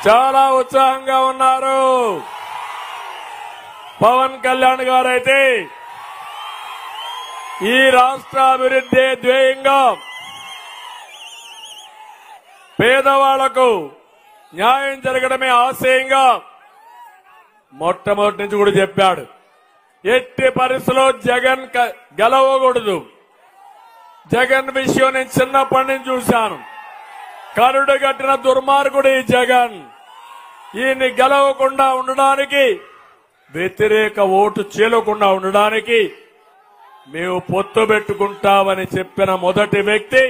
చాలా ఉత్సాహంగా ఉన్నారు. పవన్ కళ్యాణ్ గారైతే ఈ రాష్ట్ర అభివృద్ధి ధ్యేయంగా పేదవాళ్లకు న్యాయం జరగడమే ఆశయంగా మొట్టమొదటి నుంచి కూడా చెప్పాడు. ఎట్టి పరిస్థితుల్లో జగన్ గెలవకూడదు. జగన్ విషయం నేను చిన్నప్పటి నుంచి చూశాను. కరుడు కట్టిన దుర్మార్గుడు ఈ జగన్. ఈయన్ని గెలవకుండా ఉండడానికి, వ్యతిరేక ఓటు చీలకుండా ఉండడానికి మేము పొత్తు పెట్టుకుంటామని చెప్పిన మొదటి వ్యక్తి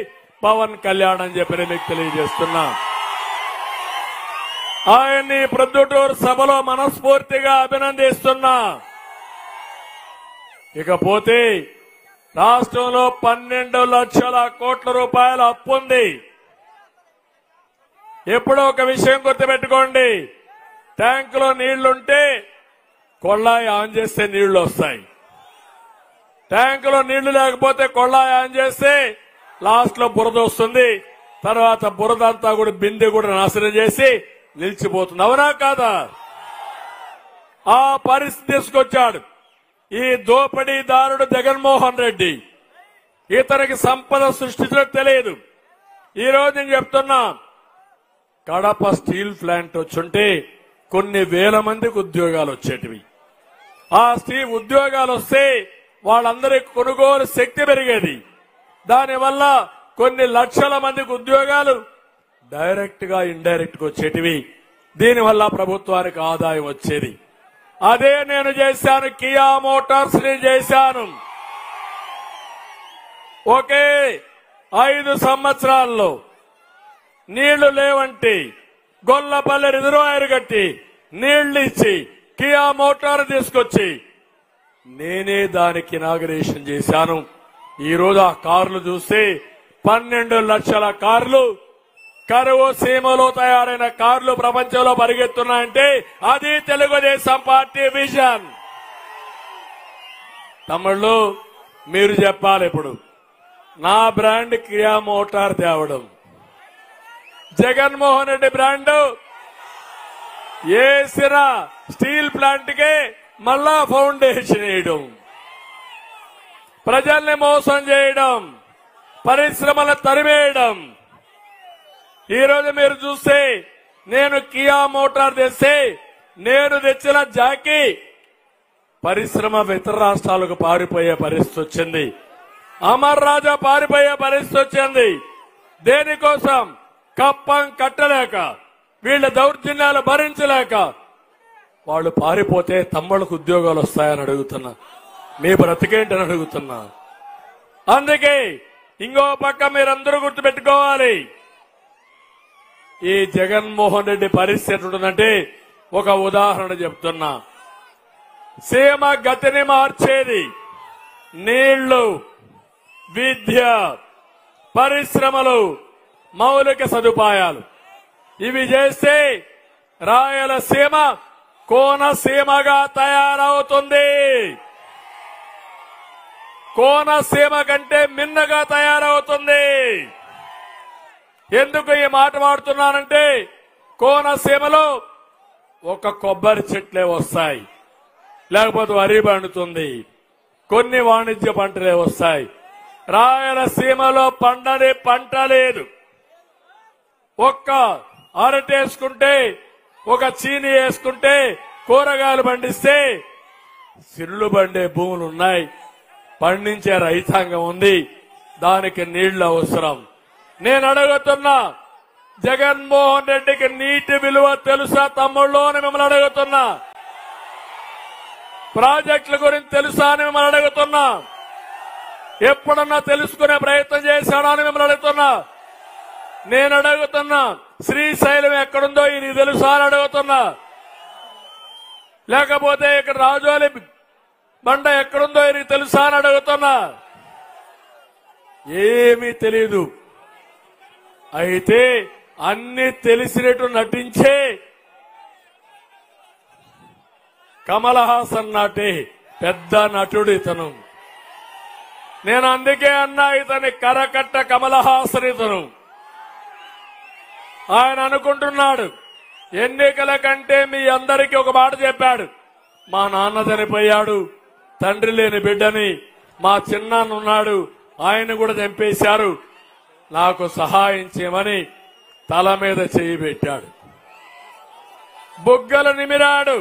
పవన్ కళ్యాణ్ అని చెప్పిన మీకు తెలియజేస్తున్నా. ఆయన్ని ప్రొద్దుటూరు సభలో మనస్ఫూర్తిగా అభినందిస్తున్నా. ఇకపోతే రాష్ట్రంలో 12 లక్షల కోట్ల రూపాయల అప్పు ఉంది. ఎప్పుడో ఒక విషయం గుర్తుపెట్టుకోండి. ట్యాంకులో నీళ్లుంటే కొళ్ళాయి ఆన్ చేస్తే నీళ్లు వస్తాయి. ట్యాంకులో నీళ్లు లేకపోతే కొళ్ళాయి ఆన్ చేస్తే లాస్ట్ లో బురద వస్తుంది. తర్వాత బురద అంతా కూడా బిందె కూడా నాశనం చేసి నిలిచిపోతుంది. అవునా కాదా? ఆ పరిస్థితి తీసుకొచ్చాడు ఈ దోపిడీదారుడు జగన్మోహన్ రెడ్డి. ఇతనికి సంపద సృష్టించడం తెలియదు. ఈ రోజు నేను చెప్తున్నా, కడప స్టీల్ ప్లాంట్ వచ్చుంటే కొన్ని వేల మందికి ఉద్యోగాలు వచ్చేటివి. ఆ స్టీల్ ఉద్యోగాలు వస్తే వాళ్ళందరికీ కొనుగోలు శక్తి పెరిగేది. దానివల్ల కొన్ని లక్షల మందికి ఉద్యోగాలు డైరెక్ట్ గా ఇండైరెక్ట్ గా వచ్చేటివి. దీనివల్ల ప్రభుత్వానికి ఆదాయం వచ్చేది. అదే నేను చేశాను. కియా మోటార్స్ ని చేశాను. ఒకే 5 సంవత్సరాల్లో నీళ్లు లేవంటే గొల్లపల్లి రిజర్వాయర్ కట్టి నీళ్లు ఇచ్చి కియా మోటార్ తీసుకొచ్చి నేనే దానికి ఇనాగరేషన్ చేశాను. ఈ రోజు ఆ కార్లు చూస్తే 12 లక్షల కార్లు, కరువు సీమలో తయారైన కార్లు ప్రపంచంలో పరిగెత్తున్నాయంటే అది తెలుగుదేశం పార్టీ విజన్. తమ్ముళ్ళు మీరు చెప్పాలి. ఇప్పుడు నా బ్రాండ్ కియా మోటార్ తేవడం, జగన్మోహన్ రెడ్డి బ్రాండ్ వేసిన స్టీల్ ప్లాంట్ కే మళ్ళా ఫౌండేషన్ వేయడం, ప్రజల్ని మోసం చేయడం, పరిశ్రమలను తరిమేయడం. ఈ రోజు మీరు చూస్తే నేను కియా మోటార్ తెస్తే నేను తెచ్చిన జాకీ పరిశ్రమ ఇతర రాష్ట్రాలకు పారిపోయే పరిస్థితి వచ్చింది. అమర్ రాజా పారిపోయే పరిస్థితి వచ్చింది. దేనికోసం? కప్పం కట్టలేక, వీళ్ళ దౌర్జన్యాలు భరించలేక వాళ్ళు పారిపోతే తమ్ముళ్ళకు ఉద్యోగాలు వస్తాయని అడుగుతున్నా. మీ బ్రతికేంటని అడుగుతున్నా. అందుకే ఇంకో పక్క మీరందరూ గుర్తుపెట్టుకోవాలి, ఈ జగన్మోహన్ రెడ్డి పరిస్థితి ఉంటుందంటే ఒక ఉదాహరణ చెప్తున్నా. సీమ గతిని మార్చేది నీళ్లు, విద్య, పరిశ్రమలు, మౌలిక సదుపాయాలు. ఇవి చేస్తే రాయలసీమ కోనసీమగా తయారవుతుంది. కోనసీమ కంటే మిన్నగా తయారవుతుంది. ఎందుకు ఈ మాట వాడుతున్నానంటే కోనసీమలో ఒక కొబ్బరి చెట్లే వస్తాయి, లేకపోతే వరి పండుతుంది, కొన్ని వాణిజ్య పంటలే వస్తాయి. రాయలసీమలో పండని పంట లేదు. ఒక్క అరటి వేసుకుంటే, ఒక చీని వేసుకుంటే, కూరగాయలు పండిస్తే సిర్లు పండే భూములు ఉన్నాయి, పండించే రైతాంగం ఉంది. దానికి నీళ్లు అవసరం. నేను అడుగుతున్నా, జగన్మోహన్ రెడ్డికి నీటి విలువ తెలుసా తమ్ముళ్ళు అని మిమ్మల్ని అడుగుతున్నా. ప్రాజెక్టుల గురించి తెలుసా అని మిమ్మల్ని అడుగుతున్నా. ఎప్పుడన్నా తెలుసుకునే ప్రయత్నం చేశాడా అని మిమ్మల్ని అడుగుతున్నా. నేను అడుగుతున్నా, శ్రీశైలం ఎక్కడుందో ఇది తెలుసా అని అడుగుతున్నా. లేకపోతే ఇక్కడ రాజోలి బండ ఎక్కడుందో ఇది తెలుసా అని అడుగుతున్నా. ఏమీ తెలీదు. అయితే అన్ని తెలిసినట్టు నటించే కమల్ హాసన్ నాటి పెద్ద నటుడు ఇతను. నేను అందుకే అన్నా, ఇతని కరకట్ట కమల్ హాసన్ ఇతను. ఆయన అనుకుంటున్నాడు ఎన్నికల కంటే మీ అందరికీ ఒక మాట చెప్పాడు. మా నాన్న చనిపోయాడు, తండ్రి లేని బిడ్డని, మా చిన్నాన్న ఉన్నాడు, ఆయన కూడా చంపేశారు, నాకు సహాయం చేయమని తల మీద చేయి పెట్టాడు. బుగ్గలు నిమిరాడు,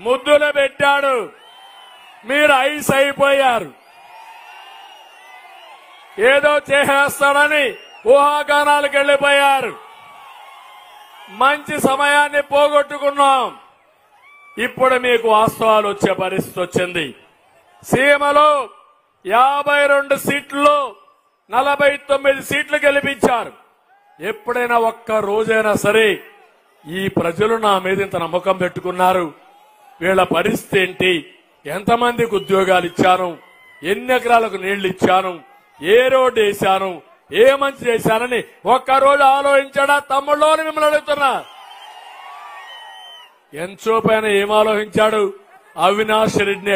ముద్దులు పెట్టాడు. మీరు ఐస్ అయిపోయారు. ఏదో చేసేస్తాడని ఊహాగానాలకు వెళ్లిపోయారు. మంచి సమయాన్ని పోగొట్టుకున్నాం. ఇప్పుడు మీకు వాస్తవాలు వచ్చే పరిస్థితి వచ్చింది. సీమలో 52 సీట్లలో 49 సీట్లు గెలిపించారు. ఎప్పుడైనా ఒక్క రోజైనా సరే ఈ ప్రజలు నా మీద ఇంత నమ్మకం పెట్టుకున్నారు, వీళ్ల పరిస్థితి ఏంటి, ఎంతమందికి ఉద్యోగాలు ఇచ్చాను, ఎన్ని ఎకరాలకు నీళ్లు ఇచ్చాను, ఏ రోడ్డు వేశాను, ఏ మంచి చేశానని ఒక్కరోజు ఆలోచించాడా తమ్ముళ్ళు అని మిమ్మల్ని అడుగుతున్నా. ఎంచోపైన ఏం ఆలోచించాడు? అవినాష్ రెడ్డిని